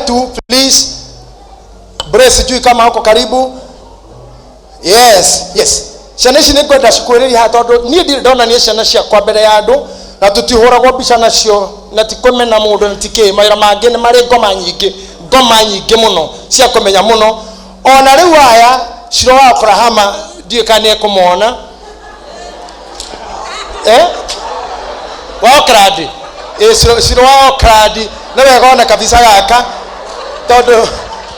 wetu please. Brace juu kama uko karibu. Yes. Ciana ici nĩ ngwenda cikwĩrĩria ha tondũ niĩ ndirĩ ndona nĩ ciana cia kwa mbere ya andũ na tũtihũragwo mbica nacio na tikũmena mũndũ na tikĩ mawĩra mangĩ nĩ marĩ ngoma nyingĩ mũno cia kũmenya mũno. Ona rĩu aya ciro wa Oklahoma ndiĩ kana nĩ ekũmona wa Oklahoma ciro wa Oklahoma nĩ wega ona kabisa gaka tondũ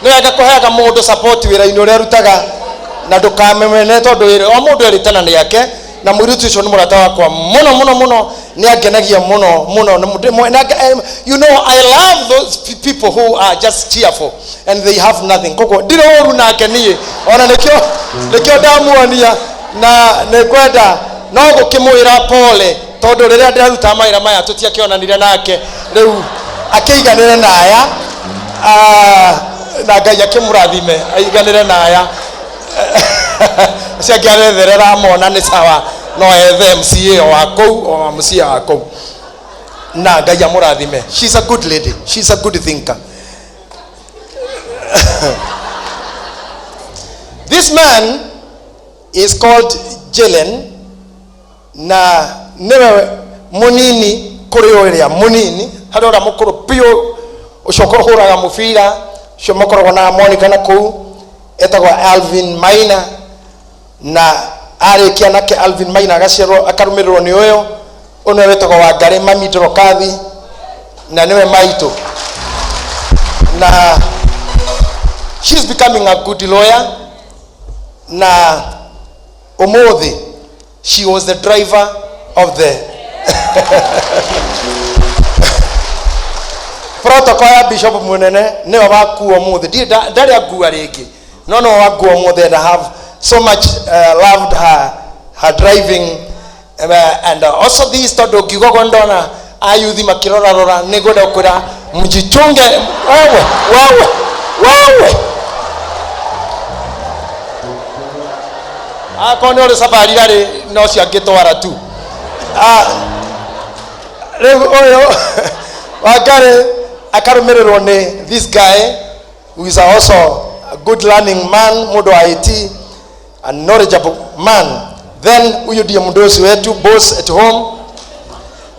nĩ wega kũheaga mũndũ support wĩra-inĩ ũrĩa arutaga na ndukamemene tondu o mundu eritana ni yake na mũirĩtu ũcio nĩ mũrata wakwa mũno nĩ angenagia mũno. You know, I love those people who are just cheerful and they have nothing. Koko ndire ũru nake niĩ ona nĩkĩo ndamuonia na nĩ kwenda no gũkĩmwĩra pole tondu rĩrĩa ndĩraruta mawĩra maya tũtiakĩonanire nake rĩu akĩiganĩre naya na Ngai akĩmũrathime aiganĩre naya ciangĩaretherera mona nĩ sawa no ethe MCA wa kũu o MCA wa kũu na Ngai amũrathime. She's a good lady, she's a good thinker. This man is called Jelen na newe munini kuri ũrĩa munini harĩ ũrĩa mũkũrũ piũ ũcoka ũhũraga mũbira ũcio makoragwo na Monica na kũu etagwo Alvin Maina na arĩkia nake Alvin Maina agaciarwo akarumirwo nĩ ũyũ ũno wetagwo Wangari Mami Ndorokathi na niwe maitũ na she's becoming a good lawyer na umuthi she was the driver of the protocol ya bishop munene niwe wakuo umuthi ndari akua rĩngĩ no wakuo umuthi and I have so much loved her driving and also this tondu ngigogo ndona ayuthi makirora nĩngwenda kwĩra mjichunge wewe akoni ore safari gari no ciangĩtwara tu rĩu Wangari akarumirĩrwo nĩ this guy who is also a good learning man, mundu wa IT, a knowledgeable man. Then huyu ndiye mdosi wetu, boss at home,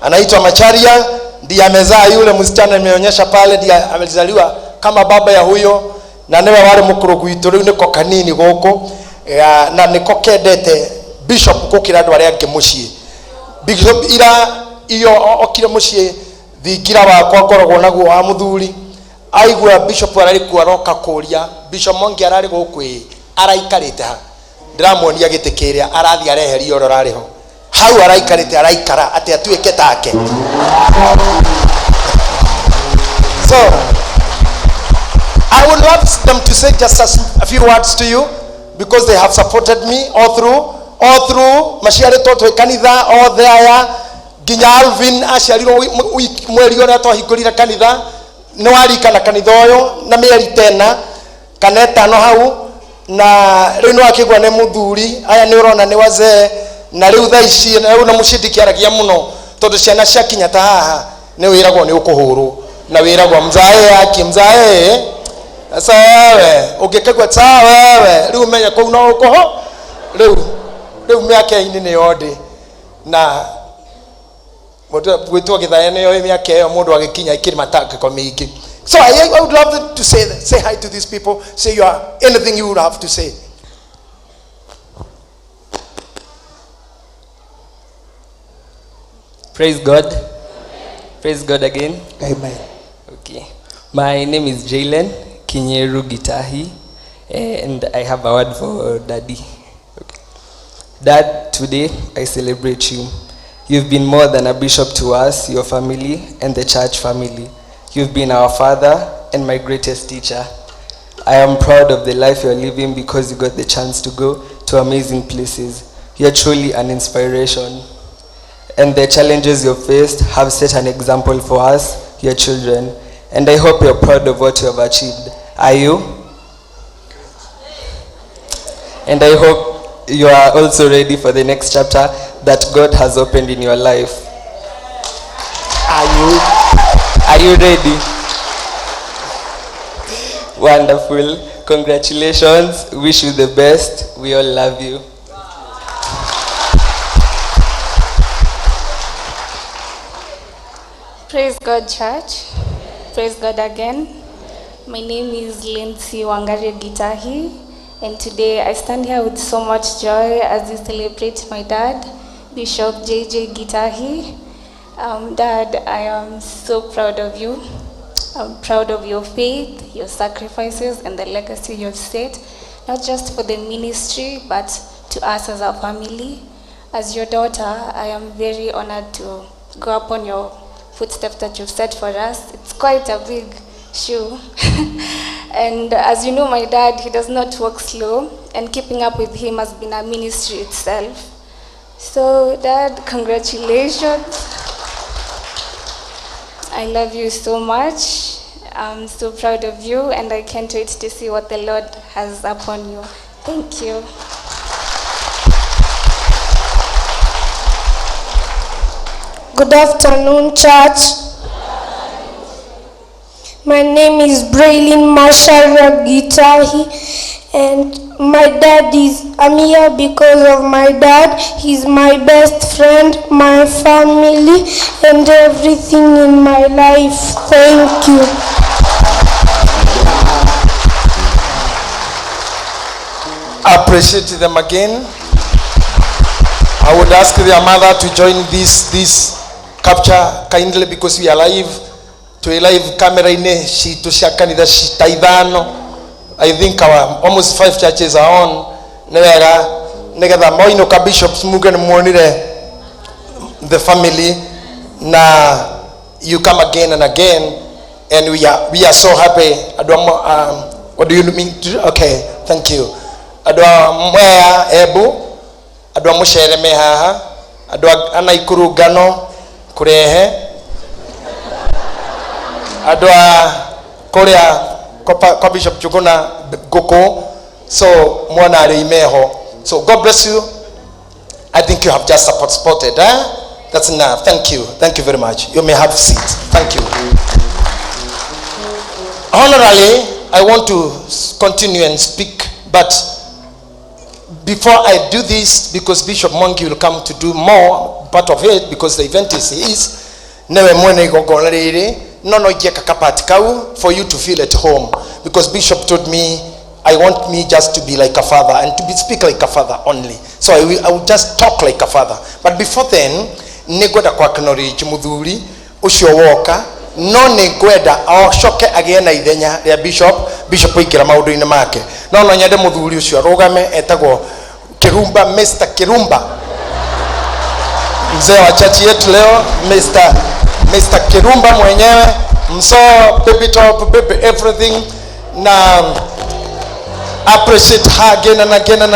anaitwa Macharia, ndiye amezaa yule msichana nimeonyesha pale, ndiye amezaliwa kama baba ya huyo na niwe wale mukuru gwitũ rĩu niko kanini gũkũ na niko kendete bishop gũkĩra andũ arĩa angĩ mũciĩ. Bishop ira iyo okire mũciĩ thingira wakwa ngoragwo naguo wa muthuri aigua bishop ararĩkuo aroka kũria bishop mongi ararĩ gũkũ araikarĩte ha ndiramuonia gĩtĩ kĩrĩa arathi areheria oro rarĩho hau araikarĩte araikara atĩ atuĩke take. So I would love them to say just a few words to you because they have supported me all through maciarĩtwo twĩ kanitha othe aya nginya Alvin aciarirwo mweri ũrĩa twahingũrire kanitha nĩ warikana kanitha ũyũ na mĩeri 10 kana 5 hau na rĩu nĩ wakĩgwa nĩ mũthuri aya nĩ ũrona nĩ wazee na rĩu thaa ici rĩu na mũciĩ ndikĩaragia mũno tondũ ciana ciakinya ta haha nĩ wĩragwo nĩ ũkũhũrwo na wĩragwo mzae sasa wewe ũngĩkagwa sawa wewe rĩu menya kũu no ũkũho rĩu mĩaka-inĩ nĩ yothe na gwĩtwo gĩthaya nĩyo mĩaka ĩyo mũndũ agĩkinya ikĩrĩ matangĩko mĩingĩ. So I would love them to say hi to these people, say you are anything you would have to say. Praise God. Praise God again. Amen. Okay. My name is JJ Gitahi and I have a word for Daddy. Okay. Dad, today I celebrate you. You've been more than a bishop to us, your family, and the church family. You've been our father and my greatest teacher. I am proud of the life you're living because you got the chance to go to amazing places. You're truly an inspiration. And the challenges you've faced have set an example for us, your children. And I hope you're proud of what you have achieved. Are you? And I hope you are also ready for the next chapter that God has opened in your life. Are you ready? Wonderful. Congratulations. Wish you the best. We all love you. Praise God, church. Praise God again. My name is JJ Gitahi, and today I stand here with so much joy as we celebrate my dad, Bishop JJ Gitahi. Dad, I am so proud of you. I'm proud of your faith, your sacrifices, and the legacy you've set, not just for the ministry, but to us as a family. As your daughter, I am very honored to go upon your footsteps that you've set for us. It's quite a big shoe. And as you know, my dad, he does not walk slow, and keeping up with him has been a ministry itself. So, Dad, congratulations. I love you so much. I'm so proud of you, and I can't wait to see what the Lord has upon you. Thank you. Good afternoon, church. My name is JJ Gitahi, and my dad I'm here because of my dad. He's my best friend, my family, and everything in my life. Thank you. Appreciate them again. I would ask their mother to join this capture kindly, because we are live to a live camera in she to shakanida shitaidano. I think our almost 5 churches are on. Nega the moino ka bishops mugen monire the family. Na you come again and again, and we are so happy. What do you mean? Okay, thank you. Adwa mwea ebu, adwa mushere mehaha, adwa anaikuru gano kurehe, adwa korea kwa Bishop Chuguna Goko, so mwana areimeho. So God bless you. I think you have just spotted, eh? That's enough. Thank you very much. You may have a seat. Thank you. Honorably, I want to continue and speak, but before I do this, because Bishop Monkey will come to do more part of it, because the event is his, for you to feel at home, because Bishop told me I want me just to be like a father and to speak like a father only, so I will just talk like a father. But before then, negweda kwa acknowledge muthuri ucio woka, no negweda oshoke again na ithenya ya bishop ikira maundu-ini make, no nyende muthuri ucio arugame etagwo Kirumba, Mr. Kirumba, mzee wa church yetu leo, Mr. Kirumba mwenyewe, mso baby top, baby everything. Na appreciate her again and again and